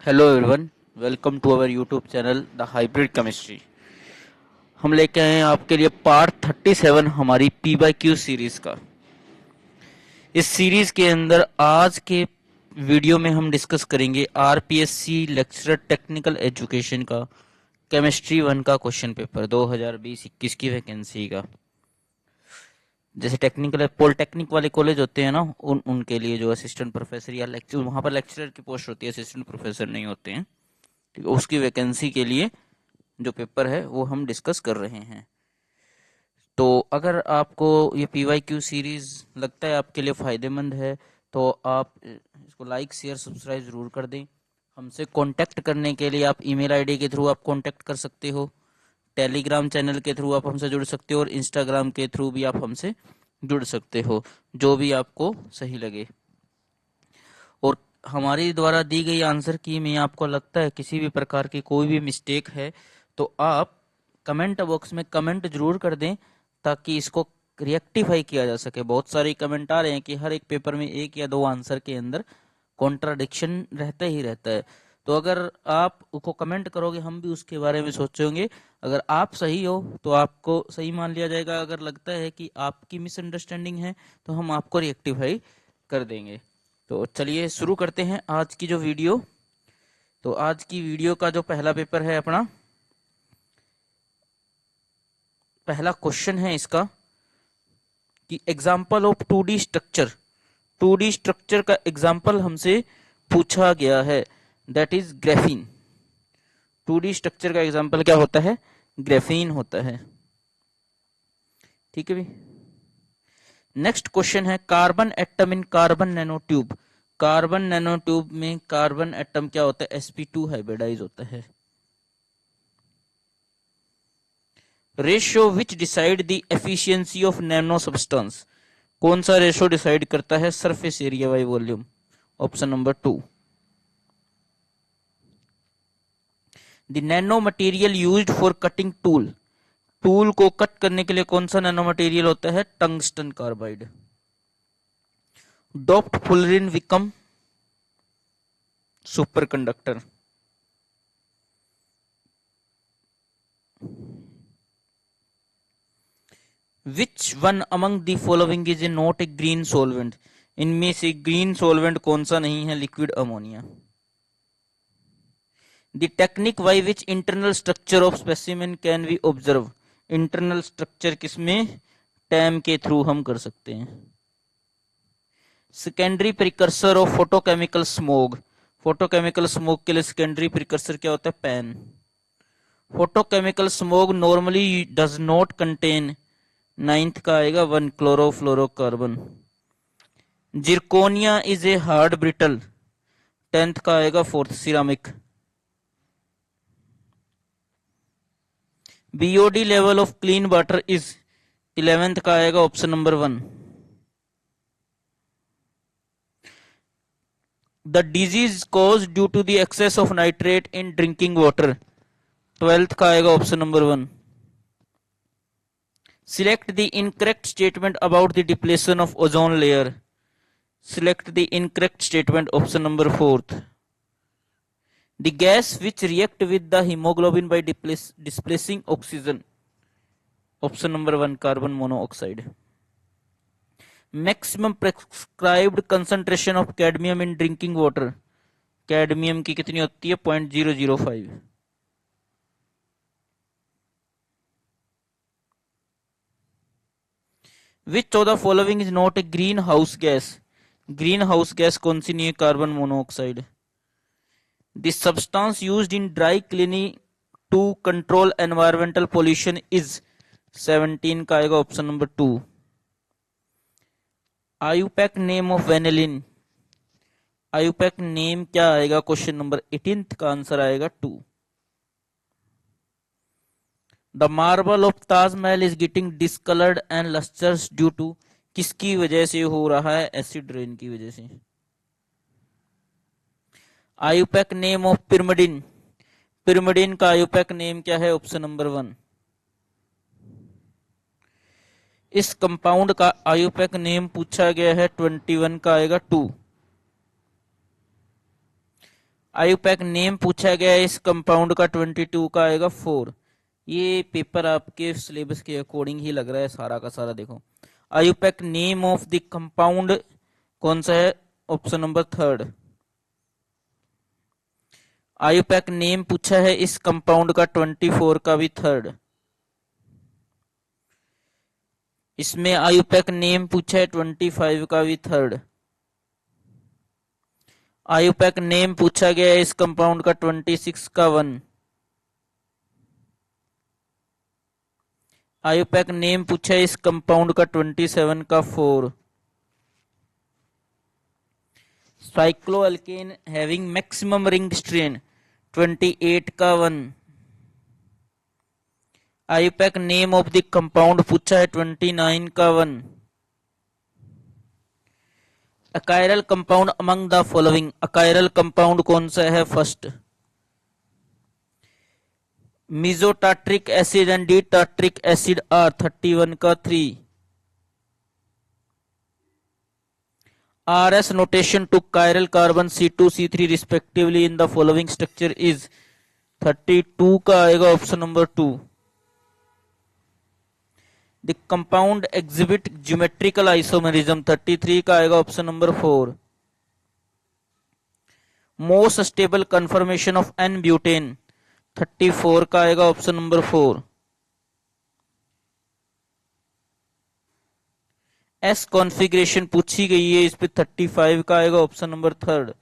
Hello everyone, welcome to our YouTube channel the hybrid chemistry. हम लेके आए हैं आपके लिए पार्ट 37 हमारी पी बाई क्यू सीरीज का। इस सीरीज के अंदर आज के वीडियो में हम डिस्कस करेंगे आरपीएससी लेक्चरर टेक्निकल एजुकेशन का केमिस्ट्री 1 का क्वेश्चन पेपर 2020-21 की वैकेंसी का। जैसे टेक्निकल पॉलिटेक्निक वाले कॉलेज होते हैं ना, उनके लिए जो असिस्टेंट प्रोफेसर या लेक्चर, वहाँ पर लेक्चरर की पोस्ट होती है, असिस्टेंट प्रोफेसर नहीं होते हैं। ठीक है, उसकी वैकेंसी के लिए जो पेपर है वो हम डिस्कस कर रहे हैं। तो अगर आपको ये पीवाईक्यू सीरीज लगता है आपके लिए फ़ायदेमंद है तो आप इसको लाइक शेयर सब्सक्राइब ज़रूर कर दें। हमसे कांटेक्ट करने के लिए आप ईमेल आईडी के थ्रू आप कांटेक्ट कर सकते हो, टेलीग्राम चैनल के थ्रू आप हमसे जुड़ सकते हो और इंस्टाग्राम के थ्रू भी आप हमसे जुड़ सकते हो, जो भी आपको सही लगे। और हमारी द्वारा दी गई आंसर की में आपको लगता है किसी भी प्रकार की कोई भी मिस्टेक है तो आप कमेंट बॉक्स में कमेंट जरूर कर दें ताकि इसको रिएक्टिफाई किया जा सके। बहुत सारे कमेंट आ रहे हैं कि हर एक पेपर में एक या दो आंसर के अंदर कॉन्ट्राडिक्शन रहता ही रहता है। तो अगर आप उसको कमेंट करोगे हम भी उसके बारे में सोचेंगे। अगर आप सही हो तो आपको सही मान लिया जाएगा, अगर लगता है कि आपकी मिसअंडरस्टैंडिंग है तो हम आपको रिएक्टिफाई कर देंगे। तो चलिए शुरू करते हैं आज की जो वीडियो। तो आज की वीडियो का जो पहला पेपर है अपना, पहला क्वेश्चन है इसका कि example of 2D structure. 2D structure का एग्जाम्पल हमसे पूछा गया है, that is graphene. 2D structure का एग्जाम्पल क्या होता है? ग्रेफीन होता है। ठीक है भी। नेक्स्ट क्वेश्चन है carbon atom in carbon nano tube. Carbon nano tube में कार्बन एटम क्या होता है? sp2 हाइब्रिडाइज होता है। Ratio which decide the efficiency of nano substance. कौन सा रेशियो डिसाइड करता है surface area by volume? Option number 2। The nano material used for cutting tool. Tool को कट करने के लिए कौन सा नैनो मटेरियल होता है? Tungsten carbide. Doped fullerene become super conductor. Which one among the following is a not a green solvent. इनमें से ग्रीन सोलवेंट कौन सा नहीं है? Liquid ammonia. The technique by which internal structure of specimen can be observe. Internal structure किसमें? Time के through हम कर सकते हैं। Secondary precursor of photochemical smog. Photochemical smog के लिए सेकेंडरी प्रिकर्सर क्या होता है? PAN. Photochemical smog normally does not contain, ninth का आएगा 1 chlorofluorocarbon. Zirconia is a hard brittle, 10th का आएगा 4th ceramic. BOD level of clean water is, 11th का आएगा option number 1। The disease cause due to the excess of nitrate in drinking water, 12th का आएगा option number 1। Select the incorrect statement about the depletion of ozone layer, select the incorrect statement option number 4th। The gas which react with the hemoglobin by displacing oxygen, option number 1 carbon monoxide। Maximum prescribed concentration of cadmium in drinking water, cadmium की कितनी होती है? 0.005। Which of the following is not a greenhouse gas? greenhouse gas कौन सी नहीं है? Carbon monoxide. The substance used in dry cleaning to control environmental pollution is, 17 का आएगा option number 2। IUPAC name of vanillin, IUPAC name क्या आएगा? Question number 18 का answer आएगा 2। The marble of Taj Mahal is getting discoloured and लस्टर्स due to, किसकी वजह से हो रहा है? एसिड रेन की वजह से। IUPAC name of pyrimidine, pyrimidine का आयुपैक नेम क्या है? Option number 1। इस कंपाउंड का आयुपैक नेम पूछा गया है, 21 का आएगा 2। आयुपैक नेम पूछा गया है इस कंपाउंड का, 22 का आएगा 4। ये पेपर आपके सिलेबस के अकॉर्डिंग ही लग रहा है सारा का सारा। देखो IUPAC name of the compound कौन सा है, ऑप्शन नंबर 3। आयुपैक नेम पूछा है इस कंपाउंड का 24 का भी 3। इसमें आयुपैक नेम पूछा है 25 का भी 3। आयुपैक नेम पूछा गया है इस कंपाउंड का 26 का 1। आयुपैक नेम पूछा है इस कंपाउंड का 27 का 4। Cycloalkane having maximum ring strain 28 का 1। IUPAC name of the compound पूछा है 29 का 1। Achiral compound among the following, achiral compound कौन सा है first, meso tartaric acid and D tartaric acid are 31 का 3। RS notation to chiral carbon C2 C3 respectively in the following structure is 32 का आएगा option number 2। The compound exhibit geometrical isomerism 33 का आएगा option number 4। Most stable conformation of N-butane 34 का आएगा option number 4। S configuration पूछी गई है इस पे 35 का आएगा option number 3।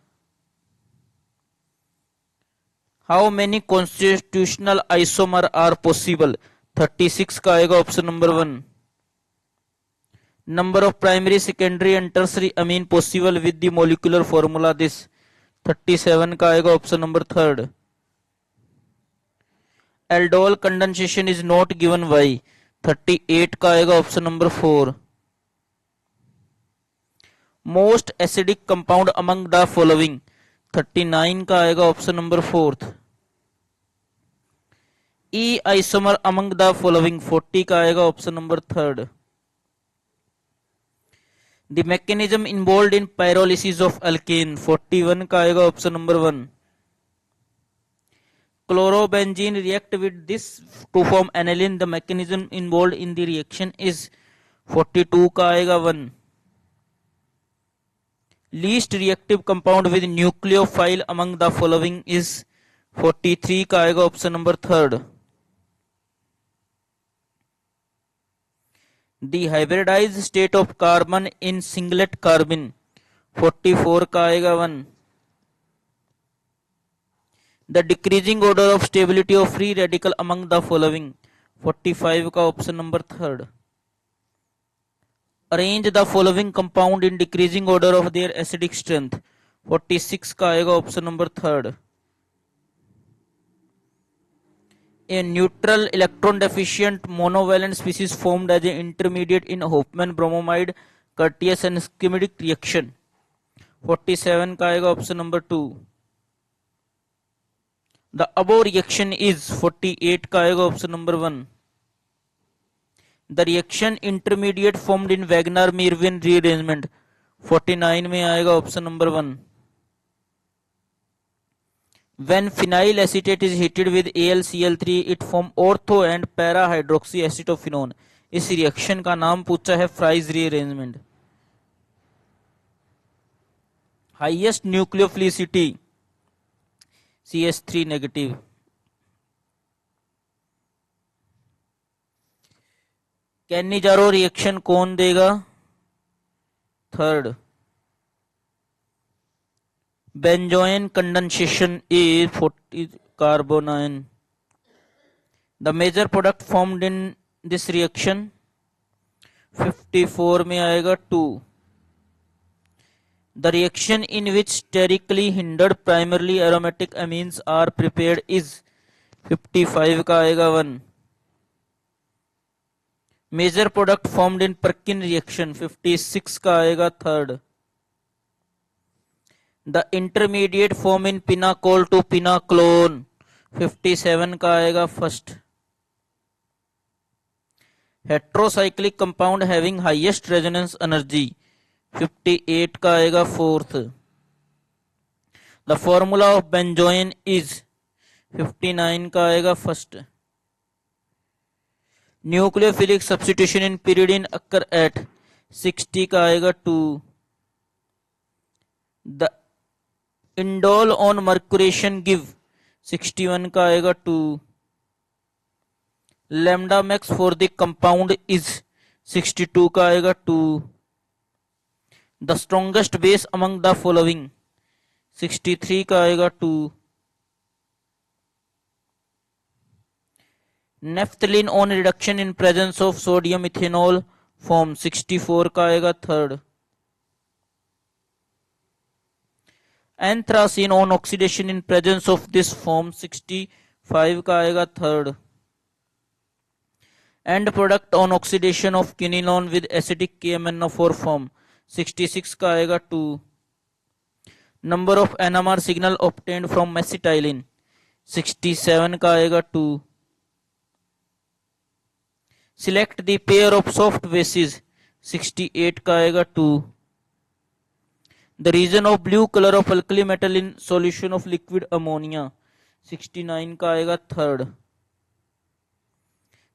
How many constitutional isomer are possible 36 का आएगा option number 1। Number of primary secondary and tertiary amine possible with the molecular formula this 37 का आएगा option number 3। Aldol condensation is not given by 38 का आएगा option number 4। Most acidic compound among the following 39 का आएगा option number 4। E isomer among the following 40 का आएगा option number 3। The mechanism involve in pyrolysis of alkane 41 का आएगा option number 1। Chlorobenzene react with this to form aniline, the mechanism involve in the reaction is 42 का आएगा 1। Least reactive compound with nucleophile among the following is 43 का आएगा option number 3। The hybridized state of carbon in singlet carbon 44 का आएगा 1। The decreasing order of stability of free radical among the following 45 का option number 3। Arrange the following compound in decreasing order of their acidic strength 46 का आएगा option number 3। A neutral electron deficient monovalent species formed as an intermediate in Hofmann bromide Curtius and schematic reaction 47 का आएगा option number 2। The above reaction is 48 का आएगा option number 1। The reaction intermediate formed in Wagner-Mervin rearrangement 49 में आएगा option number 1। When phenyl acetate is heated with AlCl3 it form ortho and para hydroxy acetophenone। इस reaction का नाम पूछा है fries rearrangement. Highest nucleophilicity CH3 negative. Cannizzaro reaction कौन देगा, 3rd। benzoin condensation is 40 carbanion। The major product formed in this reaction 54 में आएगा 2। The reaction in which sterically hindered primarily aromatic amines are prepared is 55 का आएगा 1। Major product formed in Perkin reaction 56 का आएगा 3rd। The intermediate form in pinacol to pinaclone 57 का आएगा 1st। Heterocyclic compound having highest resonance energy 58 का आएगा 4th। The formula of benzoin is 59 का आएगा first. Nucleophilic substitution in pyridine occur at 60 का आएगा 2। The indole on mercuration give 61 का आएगा 2। Lambda max for the compound is 62 का आएगा 2। The strongest base among the following 63 का आएगा 2। Naphthalene on reduction in presence of sodium ethanol form 64 का आएगा third. Anthracene on oxidation in presence of this form 65 का आएगा third. End product on oxidation of quinone with acidic KMnO4 form 66 का आएगा 2। Number of NMR signal obtained from mesitylene 67 का आएगा 2। Select the pair of soft bases 68 का आएगा 2। The reason of blue colour of alkali metal in solution of liquid ammonia 69 का आएगा third.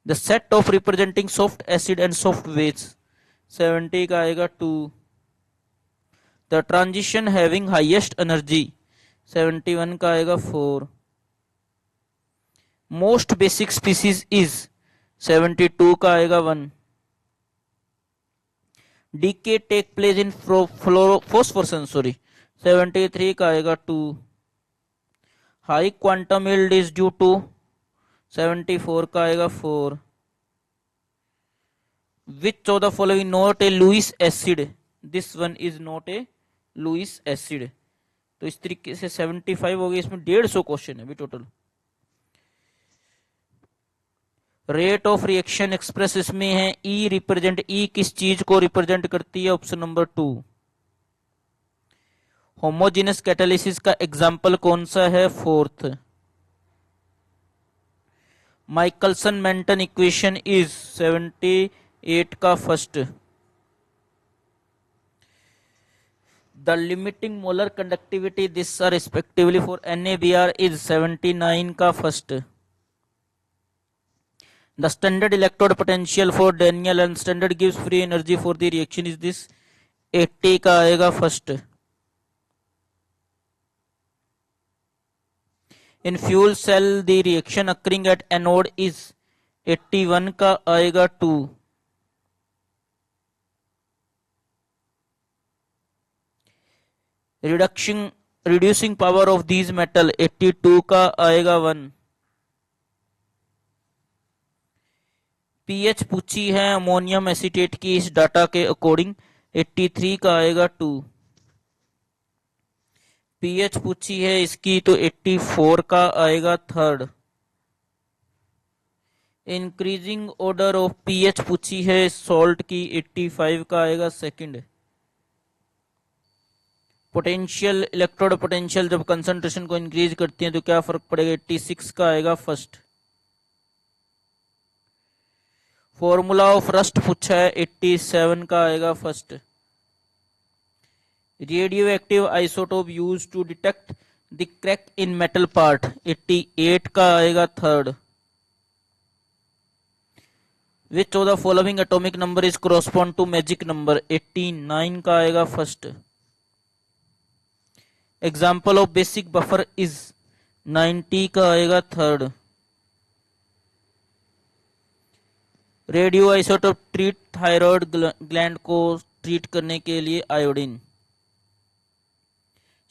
The set of representing soft acid and soft base 70 का आएगा 2। The transition having highest energy 71 का आएगा 4। Most basic species is 72 का आएगा 1। Decay take place in phosphorescence 73 का आएगा 2। High quantum yield is due to 74 का आएगा 4। Which of the following not a Lewis acid, this one is not a Lewis acid. तो इस तरीके से 75 हो गई, इसमें 150 क्वेश्चन है अभी total. Rate of reaction express इसमें है ई रिप्रेजेंट, ई किस चीज को रिप्रेजेंट करती है, ऑप्शन नंबर 2। होमोजेनस कैटालिसिस का एग्जाम्पल कौन सा है, fourth. Michaelson Menten equation is 78 का first. The limiting molar conductivity this are respectively for NaBr is 79 का first. The standard electrode potential for Daniell and standard gives free energy for the reaction is this 80 का आएगा first. In fuel cell the reaction occurring at anode is 81 का आएगा 2। Reducing power of these metal 82 का आएगा 1। PH पूछी है ammonium acetate की इस डाटा के अकॉर्डिंग 83 का आएगा 2। पीएच पूछी है इसकी तो 84 का आएगा third. Increasing order of pH पूछी है सॉल्ट की 85 का आएगा सेकंड। पोटेंशियल इलेक्ट्रोड पोटेंशियल जब कंसंट्रेशन को इंक्रीज करती है तो क्या फर्क पड़ेगा, 86 का आएगा फर्स्ट। फॉर्मूला ऑफ रस्ट पूछा है 87 का आएगा first. Radio active isotope use to detect the crack in metal part 88 का आएगा third. Which of the following atomic number is correspond to magic number 89 का आएगा first. Example of basic buffer is 90 का आएगा third. Radio isotope treat thyroid gland को treat करने के लिए iodine.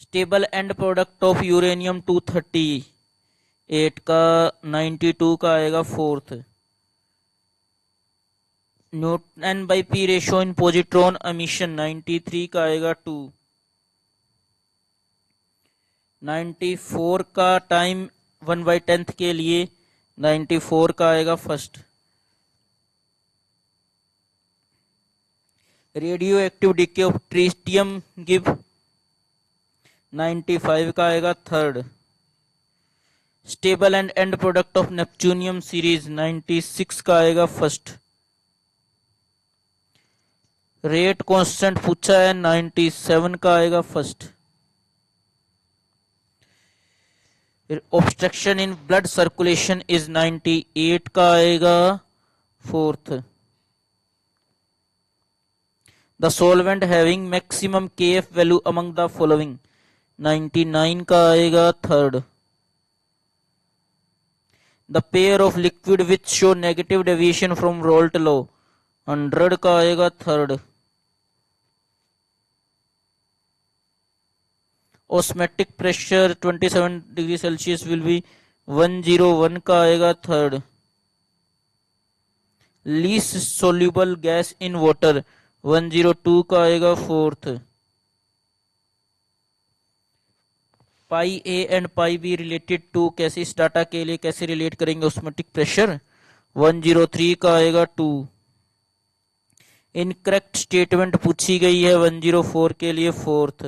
Stable end product of uranium 238 का 92 का आएगा fourth. Neutron by P ratio in positron emission 93 का आएगा 2। 94 का टाइम 1/10 के लिए 94 का आएगा first. Radio active DK of tritium give 95 का आएगा third. Stable and and product of neptunium series 96 का आएगा फर्स्ट। रेट कांस्टेंट पूछा है 97 का आएगा first. Obstruction in blood circulation is 98 का आएगा fourth. The solvent having maximum KF value among the following 99 का आएगा third. The pair of liquid which show negative deviation from Raoult law 100 का आएगा third. Osmotic pressure 27 degree Celsius will be 101 का आएगा third. Least soluble gas in water 102 का आएगा fourth. Pi A and pi B related to, कैसे इस data के लिए कैसे रिलेट करेंगे ऑस्मेटिक प्रेशर 103 का आएगा टू। इनकरेक्ट स्टेटमेंट पूछी गई है 104 के लिए फोर्थ।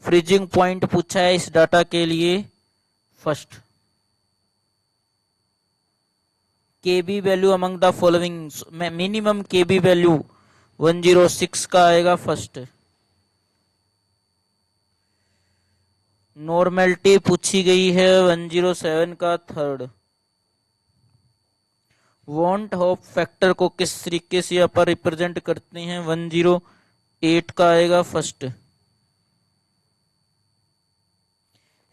फ्रीजिंग पॉइंट पूछा है इस डाटा के लिए first. KB value among the following, minimum KB value 106 का आएगा फर्स्ट। नॉर्मेलिटी पूछी गई है 107 का थर्ड। वांट होप फैक्टर को किस तरीके से यहाँ पर रिप्रेजेंट करते हैं 108 का आएगा first.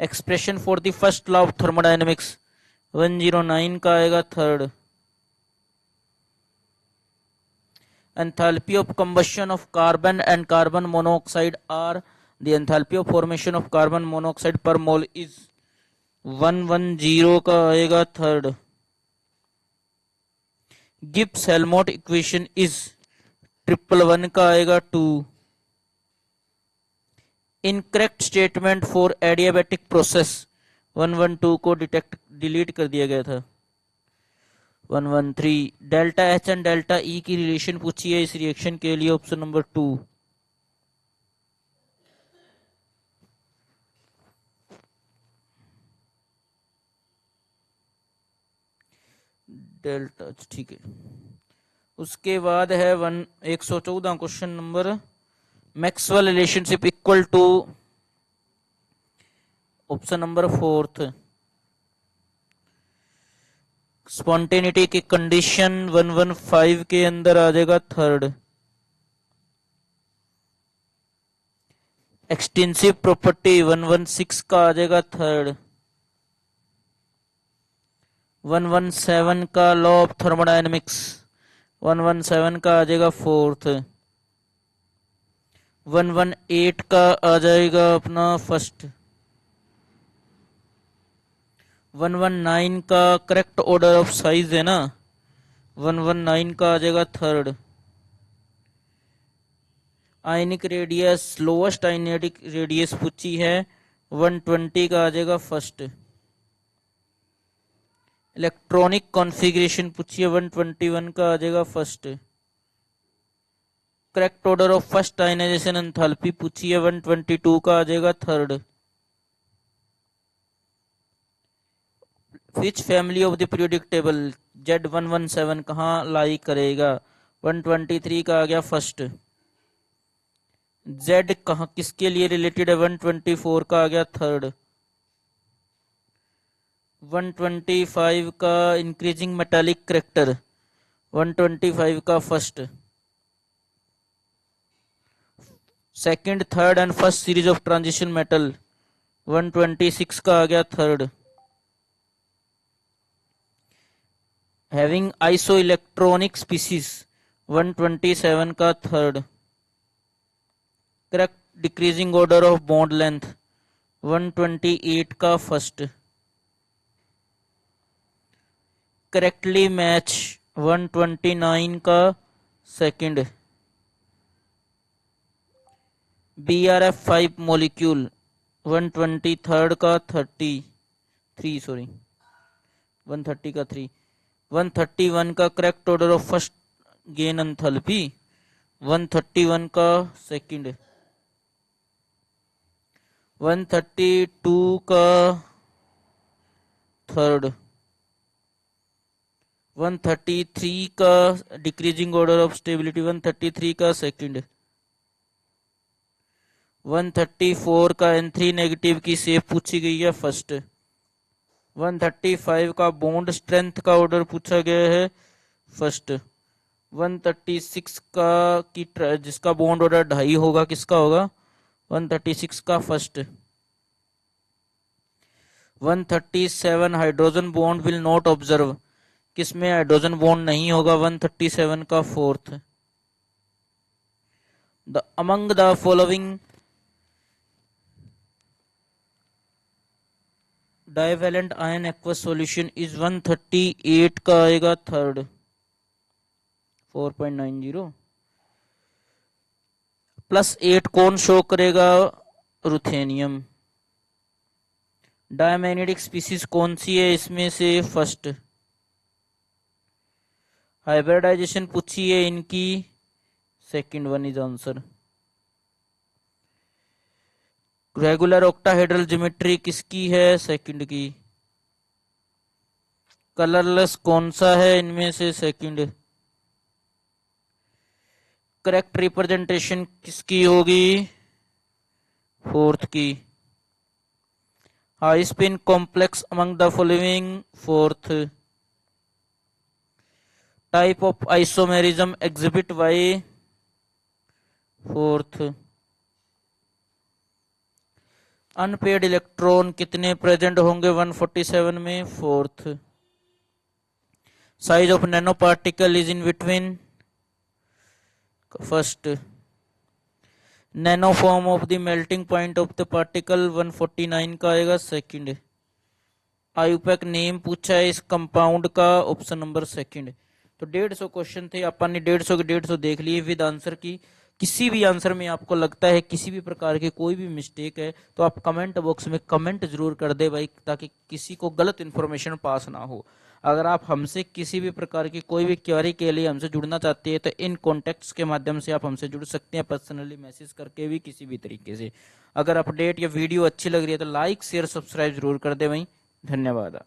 Expression for the first law of thermodynamics 109 का आएगा third. Enthalpy of combustion of carbon and carbon monoxide are the enthalpy of formation of carbon monoxide per mole is 110 का आएगा third. Gibbs Helmholtz equation is 111 का आएगा two. Incorrect statement for adiabatic process 112 को delete कर दिया गया था। 113 delta H and delta E की रिलेशन पूछी है इस रिएक्शन के लिए ऑप्शन नंबर 2। डेल्टा, ठीक है। उसके बाद है 114 question number, Maxwell relationship equal to option number fourth. Spontaneity की कंडीशन 115 के अंदर आ जाएगा थर्ड। एक्सटेंसिव प्रॉपर्टी 116 का आ जाएगा थर्ड। 117 का लॉ ऑफ थर्मोडायनेमिक्स 117 का आ जाएगा फोर्थ। 118 का आ जाएगा अपना फर्स्ट। 119 का करेक्ट ऑर्डर ऑफ साइज है ना, 119 का आ जाएगा third. Ionic radius, lowest ionic radius पूछी है 120 का आ जाएगा फर्स्ट। इलेक्ट्रॉनिक कॉन्फ़िगरेशन पूछिए 121 का आ जाएगा first. Correct order of first ionization enthalpy पूछिए 122 का आ जाएगा third. Which family of the periodic table Z117 कहाँ लाई करेगा 123 का आ गया फर्स्ट। Z कहाँ किसके लिए रिलेटेड है 124 का आ गया थर्ड। 125 का इंक्रीजिंग मेटालिक करेक्टर 125 का first. Second, third and first series of transition metal 126 का आ गया third. Having iso electronic species 127 का third. Correct decreasing order of bond length 128 का फर्स्ट। करेक्टली मैच 129 का सेकंड। BRF5 मॉलिक्यूल 123 का 130 का 3। 131 का correct order of first gain enthalpy 131 का second. 132 का थर्ड। 133 का डिक्रीजिंग ऑर्डर ऑफ स्टेबिलिटी 133 का सेकंड। 134 का N3 नेगेटिव की शेप पूछी गई है फर्स्ट। 135 का बॉन्ड स्ट्रेंथ का ऑर्डर पूछा गया है फर्स्ट। 136 का जिसका बॉन्ड ऑर्डर 2.5 होगा किसका होगा? 136 का first. 137 hydrogen bond will not observe, किसमें हाइड्रोजन बॉन्ड नहीं होगा? 137 का fourth. The among the following divalent ion aqueous solution is 138 का आएगा थर्ड 4.90 +8 कौन शो करेगा? रुथेनियम। डायमैग्नेटिक स्पीसीज कौन सी है इसमें से? फर्स्ट। हाइब्रिडाइजेशन पूछी है इनकी, second one is answer. Regular octahedral geometry किसकी है? सेकंड की। कलरलेस कौन सा है इनमें से? सेकंड। करेक्ट रिप्रेजेंटेशन किसकी होगी? फोर्थ की। High spin complex among the following, fourth. Type of isomerism exhibit by, fourth. Unpaired electron कितने प्रेजेंट होंगे 147 में? Fourth. Size of nano particle is in between, first. Nano form of the melting point of the particle 149 का आएगा second. IUPAC name पूछा है इस compound का, option number second. तो 150 क्वेश्चन थे, अपन ने 150 के 150 देख लिए विद आंसर की। किसी भी आंसर में आपको लगता है किसी भी प्रकार की कोई भी मिस्टेक है तो आप कमेंट बॉक्स में कमेंट जरूर कर दे भाई, ताकि किसी को गलत इन्फॉर्मेशन पास ना हो। अगर आप हमसे किसी भी प्रकार की कोई भी क्वेरी के लिए हमसे जुड़ना चाहते हैं तो इन कॉन्टेक्ट्स के माध्यम से आप हमसे जुड़ सकते हैं, पर्सनली मैसेज करके भी, किसी भी तरीके से। अगर अपडेट या वीडियो अच्छी लग रही है तो लाइक शेयर सब्सक्राइब जरूर कर दे भाई। धन्यवाद।